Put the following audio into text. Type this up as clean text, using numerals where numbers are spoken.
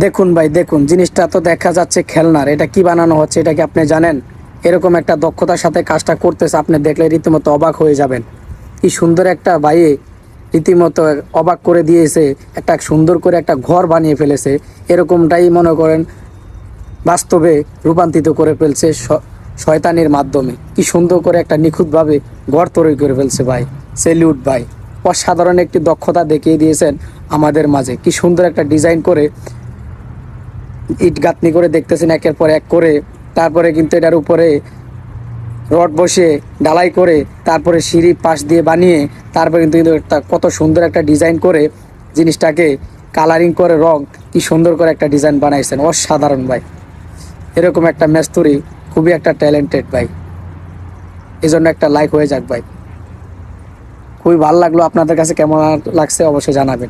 দেখুন ভাই, দেখুন জিনিসটা তো দেখা যাচ্ছে খেলনার, এটা কি বানানো হচ্ছে এটা কি আপনি জানেন? এরকম একটা দক্ষতার সাথে কাজটা করতেছে, আপনি দেখলে রীতিমতো অবাক হয়ে যাবেন। কি সুন্দর একটা ভাই, রীতিমতো অবাক করে দিয়েছে। একটা সুন্দর করে একটা ঘর বানিয়ে ফেলেছে। এরকমটাই মনে করেন বাস্তবে রূপান্তরিত করে ফেলছে শয়তানির মাধ্যমে। কি সুন্দর করে একটা নিখুঁতভাবে ঘর তৈরি করে ফেলছে ভাই। সেলিউট ভাই, অসাধারণ একটি দক্ষতা দেখিয়ে দিয়েছেন আমাদের মাঝে। কি সুন্দর একটা ডিজাইন করে ইট গাঁথনি করে দেখতেছেন একের পর এক করে। তারপরে কিন্তু এটার উপরে রড বসিয়ে ঢালাই করে তারপরে সিঁড়ি পাশ দিয়ে বানিয়ে তারপরে কিন্তু কিন্তু একটা কত সুন্দর একটা ডিজাইন করে জিনিসটাকে কালারিং করে রং, কি সুন্দর করে একটা ডিজাইন বানাইছেন। অসাধারণ ভাই, এরকম একটা মেস্তুরি খুবই একটা ট্যালেন্টেড ভাই। এই জন্য একটা লাইক হয়ে যাক ভাই। খুবই ভালো লাগলো। আপনাদের কাছে কেমন লাগছে অবশ্যই জানাবেন।